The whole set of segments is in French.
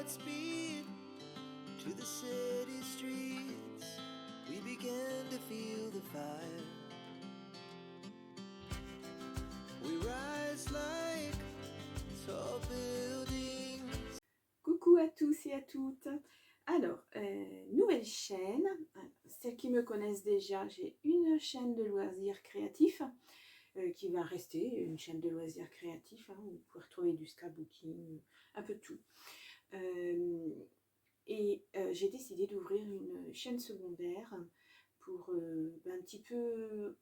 Godspeed to the city streets. We began to feel the fire. We rise like tall buildings. Coucou à tous et à toutes. Alors, nouvelle chaîne. Celles qui me connaissent déjà, j'ai une chaîne de loisirs créatifs qui va rester une chaîne de loisirs créatifs. Où vous pouvez retrouver du scrapbooking, un peu de tout. J'ai décidé d'ouvrir une chaîne secondaire pour un petit peu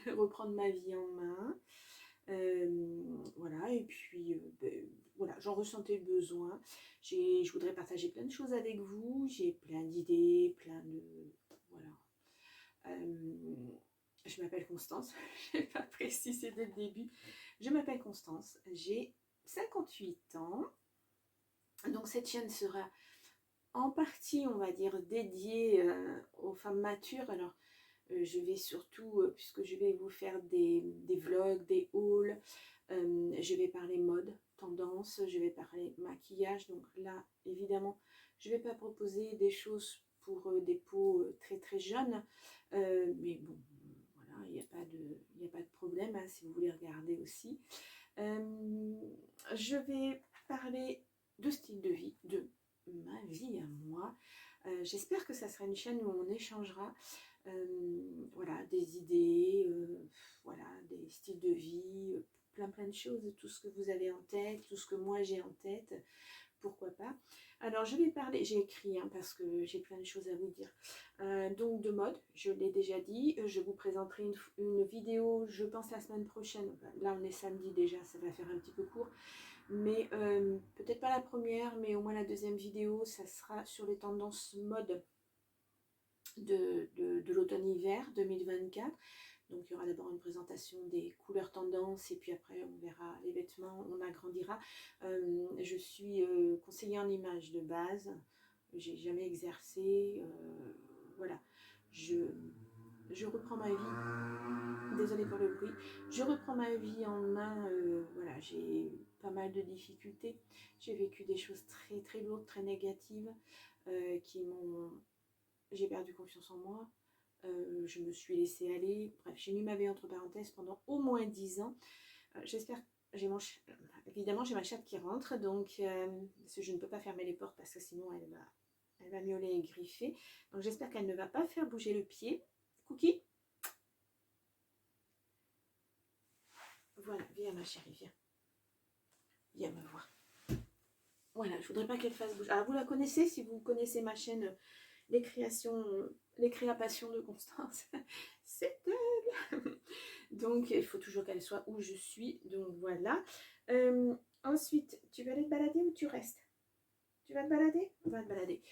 reprendre ma vie en main. Voilà, et puis voilà, j'en ressentais le besoin. Je voudrais partager plein de choses avec vous. J'ai plein d'idées, plein de... Voilà. Je m'appelle Constance, je n'ai pas précisé dès le début. Je m'appelle Constance, j'ai 58 ans. Donc cette chaîne sera en partie, on va dire, dédiée aux femmes matures. Alors, je vais surtout, puisque je vais vous faire des vlogs, des hauls, je vais parler mode, tendance, je vais parler maquillage. Donc là, évidemment, je ne vais pas proposer des choses pour des peaux très très jeunes. Mais bon, voilà, il n'y a pas de problème hein, si vous voulez regarder aussi. Je vais parler de style de vie, de ma vie à moi. J'espère que ça sera une chaîne où on échangera voilà, des idées, voilà, des styles de vie, plein de choses, tout ce que vous avez en tête, tout ce que moi j'ai en tête, pourquoi pas. Alors je vais parler, j'ai écrit hein, parce que j'ai plein de choses à vous dire. Donc de mode, je l'ai déjà dit, je vous présenterai une vidéo, je pense la semaine prochaine. Là on est samedi déjà, ça va faire un petit peu court. Mais peut-être pas la première, mais au moins la deuxième vidéo, ça sera sur les tendances mode de l'automne-hiver 2024. Donc il y aura d'abord une présentation des couleurs tendances et puis après on verra les vêtements, on agrandira. Je suis conseillère en image de base, j'ai jamais exercé, voilà. Je reprends ma vie, désolée pour le bruit, je reprends ma vie en main, voilà, j'ai pas mal de difficultés, j'ai vécu des choses très très lourdes, très négatives, qui m'ont... J'ai perdu confiance en moi, je me suis laissée aller, bref, j'ai mis ma vie entre parenthèses pendant au moins 10 ans. J'espère, évidemment j'ai ma chatte qui rentre, donc parce que je ne peux pas fermer les portes parce que sinon elle va miauler et griffer. Donc j'espère qu'elle ne va pas faire bouger le pied. Cookie, voilà, viens ma chérie, viens. Viens me voir. Voilà, je voudrais pas qu'elle fasse bouger. Alors vous la connaissez, si vous connaissez ma chaîne Les créations de Constance, c'est elle. Donc il faut toujours qu'elle soit où je suis, donc voilà. Ensuite, tu vas aller te balader ou tu restes? Tu vas te balader? On va te balader.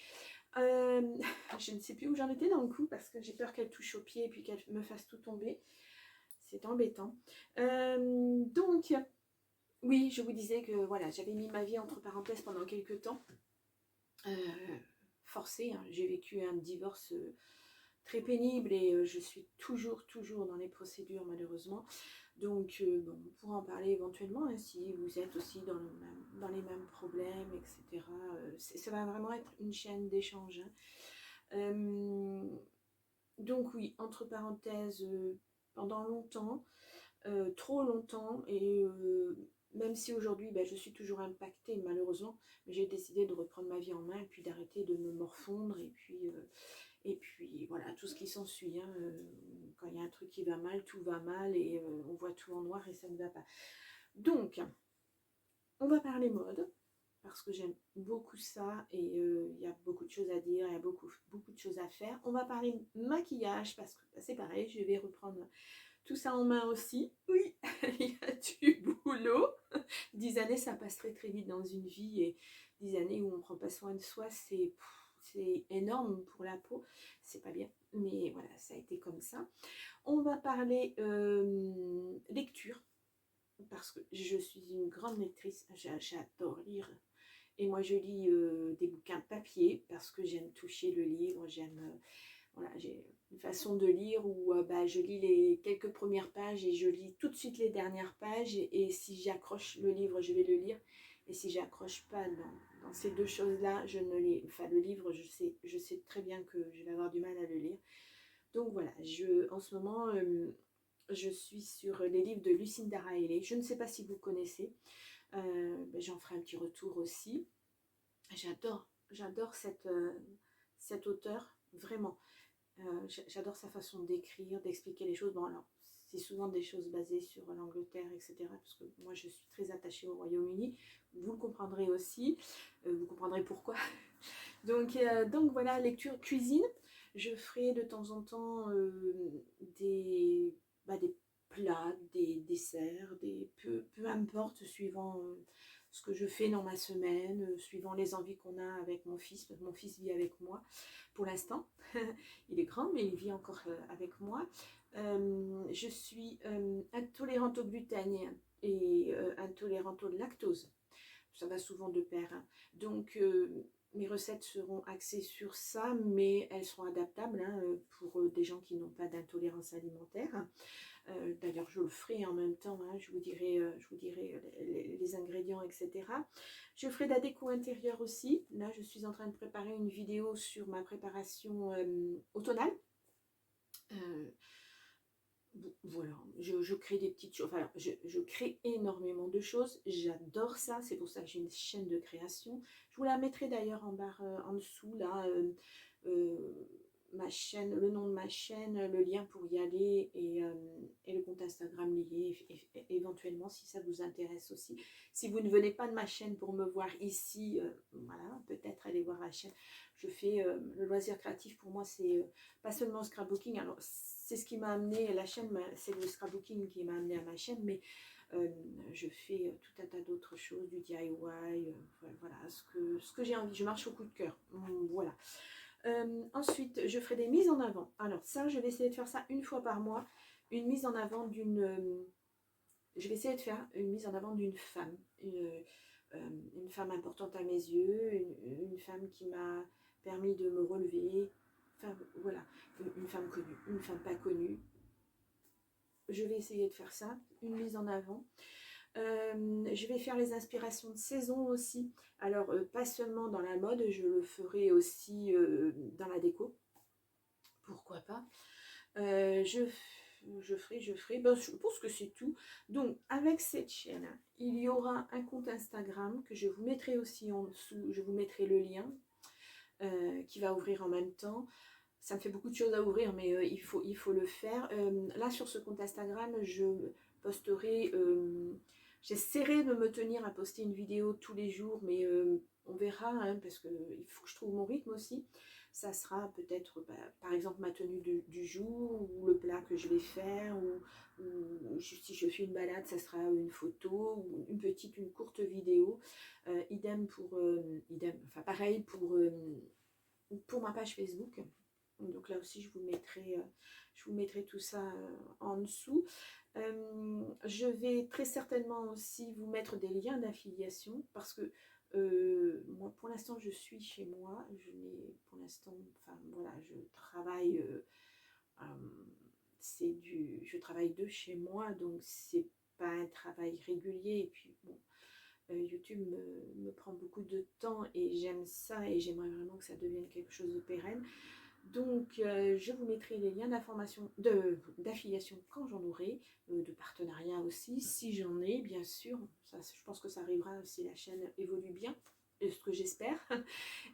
Je ne sais plus où j'en étais dans le coup parce que j'ai peur qu'elle touche au pied et puis qu'elle me fasse tout tomber. C'est embêtant. Donc, oui, je vous disais que voilà, j'avais mis ma vie entre parenthèses pendant quelques temps. Forcé, hein. J'ai vécu un divorce très pénible et je suis toujours dans les procédures malheureusement. Donc bon, on pourra en parler éventuellement hein, si vous êtes aussi dans les mêmes problèmes, etc. Ça va vraiment être une chaîne d'échange. Hein. Donc oui, entre parenthèses, pendant longtemps, trop longtemps, et même si aujourd'hui je suis toujours impactée malheureusement, mais j'ai décidé de reprendre ma vie en main et puis d'arrêter de me morfondre et puis voilà, tout ce qui s'ensuit. Hein, quand il y a un truc qui va mal, tout va mal et on voit tout en noir et ça ne va pas. Donc, on va parler mode parce que j'aime beaucoup ça et il y a beaucoup de choses à dire, il y a beaucoup de choses à faire. On va parler maquillage parce que c'est pareil, je vais reprendre tout ça en main aussi. Oui, il y a du boulot. 10 années, ça passe très très vite dans une vie et 10 années où on ne prend pas soin de soi, c'est énorme pour la peau. C'est pas bien, mais voilà, ça a été comme ça. On va parler lecture parce que je suis une grande lectrice, j'adore lire. Et moi, je lis des bouquins papier parce que j'aime toucher le livre, j'aime... voilà, j'ai une façon de lire où je lis les quelques premières pages et je lis tout de suite les dernières pages. Et si j'accroche le livre, je vais le lire. Et si j'accroche pas Quand ces deux choses-là, je ne les... Enfin, le livre, je sais très bien que je vais avoir du mal à le lire. Donc voilà, en ce moment, je suis sur les livres de Lucinda Riley. Je ne sais pas si vous connaissez. J'en ferai un petit retour aussi. J'adore cette auteure, vraiment. J'adore sa façon d'écrire, d'expliquer les choses. Bon, alors, c'est souvent des choses basées sur l'Angleterre, etc. Parce que moi, je suis très attachée au Royaume-Uni. Vous le comprendrez aussi. Vous comprendrez pourquoi. Donc voilà, lecture cuisine. Je ferai de temps en temps des plats, des desserts, peu importe, suivant ce que je fais dans ma semaine, suivant les envies qu'on a avec mon fils. Mon fils vit avec moi pour l'instant. Il est grand, mais il vit encore avec moi. Je suis intolérante au gluten et intolérante au lactose. Ça va souvent de pair. Hein. Donc, mes recettes seront axées sur ça, mais elles seront adaptables hein, pour des gens qui n'ont pas d'intolérance alimentaire. D'ailleurs, je le ferai en même temps, hein, je vous dirai les ingrédients, etc. Je ferai de la déco intérieure aussi. Là, je suis en train de préparer une vidéo sur ma préparation automnale. Voilà, je crée des petites choses, enfin, je crée énormément de choses, j'adore ça, c'est pour ça que j'ai une chaîne de création. Je vous la mettrai d'ailleurs en barre en dessous, là, ma chaîne, le nom de ma chaîne, le lien pour y aller et le compte Instagram lié, éventuellement si ça vous intéresse aussi. Si vous ne venez pas de ma chaîne pour me voir ici, voilà, peut-être aller voir la chaîne. Je fais le loisir créatif, pour moi c'est pas seulement le scrapbooking, alors c'est ce qui m'a amené à la chaîne, c'est le scrapbooking qui m'a amené à ma chaîne, mais je fais tout un tas d'autres choses, du DIY, voilà, ce que j'ai envie, je marche au coup de cœur, voilà. Ensuite, je ferai des mises en avant. Alors ça, je vais essayer de faire ça une fois par mois, une mise en avant d'une... je vais essayer de faire une mise en avant d'une femme, une femme importante à mes yeux, une femme qui m'a permis de me relever, enfin voilà, une femme connue, une femme pas connue. Je vais essayer de faire ça, une mise en avant. Je vais faire les inspirations de saison aussi. Alors, pas seulement dans la mode, je le ferai aussi dans la déco. Pourquoi pas. Je ferai. Ben, je pense que c'est tout. Donc, avec cette chaîne, il y aura un compte Instagram que je vous mettrai aussi en dessous. Je vous mettrai le lien qui va ouvrir en même temps. Ça me fait beaucoup de choses à ouvrir, mais il faut le faire. Là, sur ce compte Instagram, je posterai... j'essaierai de me tenir à poster une vidéo tous les jours, mais on verra, hein, parce qu'il faut que je trouve mon rythme aussi. Ça sera peut-être, par exemple, ma tenue du jour, ou le plat que je vais faire, ou si je fais une balade, ça sera une photo, ou une courte vidéo. Idem, enfin pareil pour ma page Facebook. Donc là aussi, je vous mettrai tout ça en dessous. Je vais très certainement aussi vous mettre des liens d'affiliation parce que moi, pour l'instant, je suis chez moi. Pour l'instant, enfin voilà, je travaille. Je travaille de chez moi, donc c'est pas un travail régulier. Et puis bon, YouTube me prend beaucoup de temps et j'aime ça et j'aimerais vraiment que ça devienne quelque chose de pérenne. Donc, je vous mettrai les liens d'affiliation quand j'en aurai, de partenariat aussi, si j'en ai, bien sûr. Ça, je pense que ça arrivera si la chaîne évolue bien, ce que j'espère.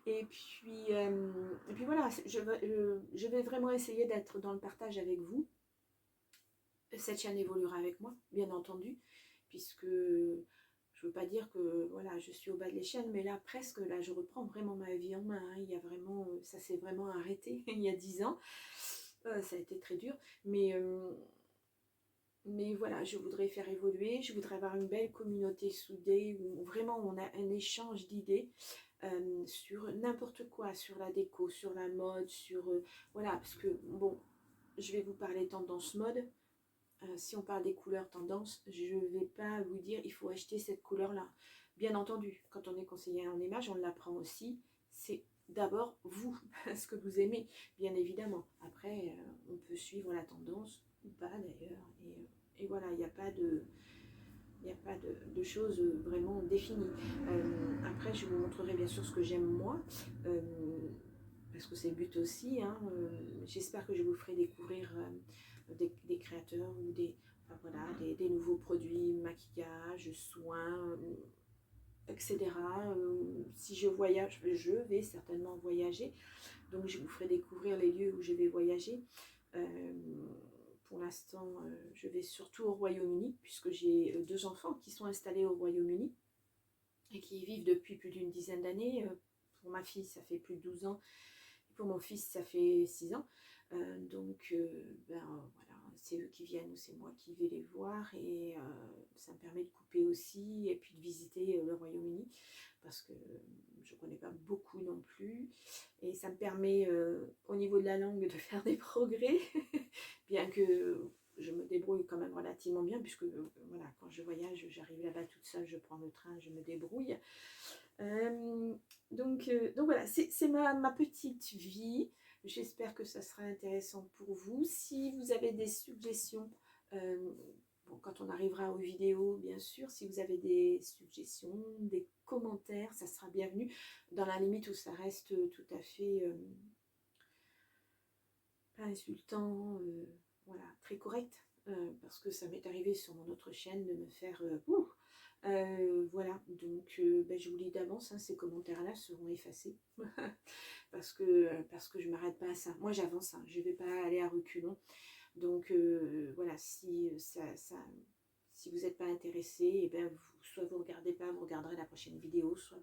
Et puis voilà, je vais vraiment essayer d'être dans le partage avec vous. Cette chaîne évoluera avec moi, bien entendu, puisque... Je ne veux pas dire que voilà, je suis au bas de l'échelle, mais là, presque, là, je reprends vraiment ma vie en main. Hein. Il y a vraiment, ça s'est vraiment arrêté il y a 10 ans. Ça a été très dur. Mais voilà, je voudrais faire évoluer. Je voudrais avoir une belle communauté soudée où vraiment on a un échange d'idées sur n'importe quoi, sur la déco, sur la mode, sur... voilà, parce que, bon, je vais vous parler tendance mode. Si on parle des couleurs tendances, je ne vais pas vous dire il faut acheter cette couleur-là. Bien entendu, quand on est conseiller en image, on l'apprend aussi. C'est d'abord vous, ce que vous aimez, bien évidemment. Après, on peut suivre la tendance ou pas d'ailleurs. Et voilà, il n'y a pas de choses vraiment définies. Après, après je vous montrerai bien sûr ce que j'aime moi, parce que c'est le but aussi, hein. J'espère que je vous ferai découvrir des créateurs ou enfin, voilà, des nouveaux produits, maquillage, soins, etc. Si je voyage, je vais certainement voyager, donc je vous ferai découvrir les lieux où je vais voyager. Pour l'instant, je vais surtout au Royaume-Uni, puisque j'ai 2 enfants qui sont installés au Royaume-Uni et qui y vivent depuis plus d'une dizaine d'années. Pour ma fille, ça fait plus de 12 ans, et pour mon fils, ça fait 6 ans. Donc, voilà, c'est eux qui viennent ou c'est moi qui vais les voir, et ça me permet de couper aussi et puis de visiter le Royaume-Uni, parce que je ne connais pas beaucoup non plus, et ça me permet au niveau de la langue de faire des progrès, bien que je me débrouille quand même relativement bien, puisque voilà, quand je voyage, j'arrive là-bas toute seule, je prends le train, je me débrouille. Donc voilà, c'est ma petite vie. J'espère que ça sera intéressant pour vous. Si vous avez des suggestions, bon, quand on arrivera aux vidéos, bien sûr, si vous avez des suggestions, des commentaires, ça sera bienvenu, dans la limite où ça reste tout à fait pas insultant, voilà, très correct, parce que ça m'est arrivé sur mon autre chaîne de me faire voilà, donc je vous dis d'avance, hein, ces commentaires-là seront effacés parce que je ne m'arrête pas à ça. Moi j'avance, hein, je ne vais pas aller à reculons. Donc voilà, si vous n'êtes pas intéressé, et soit vous ne regardez pas, vous regarderez la prochaine vidéo, soit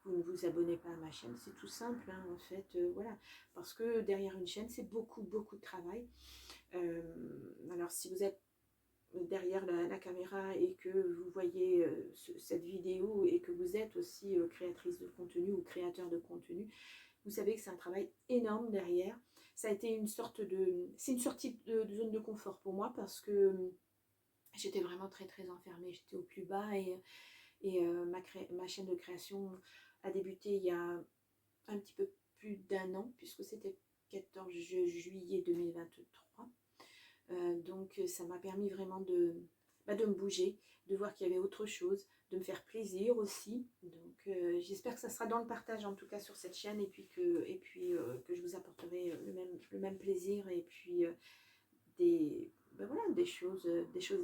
vous ne vous abonnez pas à ma chaîne. C'est tout simple, hein, en fait, voilà. Parce que derrière une chaîne, c'est beaucoup, beaucoup de travail. Alors si vous êtes derrière la caméra et que vous voyez cette vidéo et que vous êtes aussi créatrice de contenu ou créateur de contenu, vous savez que c'est un travail énorme derrière. Ça a été une sorte c'est une sortie de zone de confort pour moi, parce que j'étais vraiment très très enfermée, j'étais au plus bas, et ma chaîne de création a débuté il y a un petit peu plus d'1 an, puisque c'était 14 juillet 2023. Donc ça m'a permis vraiment de me bouger, de voir qu'il y avait autre chose, de me faire plaisir aussi. Donc j'espère que ça sera dans le partage, en tout cas sur cette chaîne, et puis que je vous apporterai le même plaisir, et puis voilà, des choses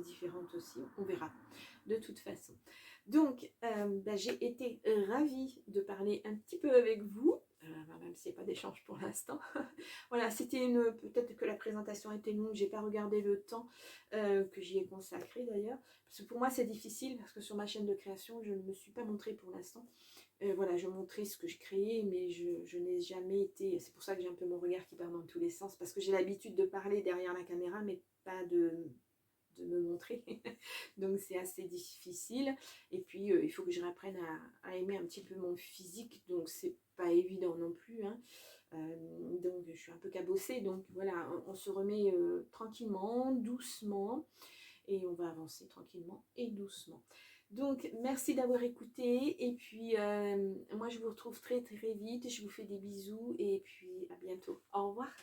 différentes aussi. On verra de toute façon. Donc j'ai été ravie de parler un petit peu avec vous, même s'il n'y a pas d'échange pour l'instant. Voilà, c'était peut-être que la présentation était longue, j'ai pas regardé le temps que j'y ai consacré d'ailleurs, parce que pour moi c'est difficile, parce que sur ma chaîne de création je ne me suis pas montrée pour l'instant. Voilà, je montrais ce que je créais, mais je n'ai jamais été, c'est pour ça que j'ai un peu mon regard qui part dans tous les sens, parce que j'ai l'habitude de parler derrière la caméra, mais pas de me montrer. Donc c'est assez difficile, et puis il faut que je réapprenne à aimer un petit peu mon physique, donc c'est pas évident non plus, hein. Donc je suis un peu cabossée, donc voilà, on se remet tranquillement, doucement, et on va avancer tranquillement et doucement. Donc merci d'avoir écouté, et puis moi je vous retrouve très très vite, je vous fais des bisous, et puis à bientôt, au revoir.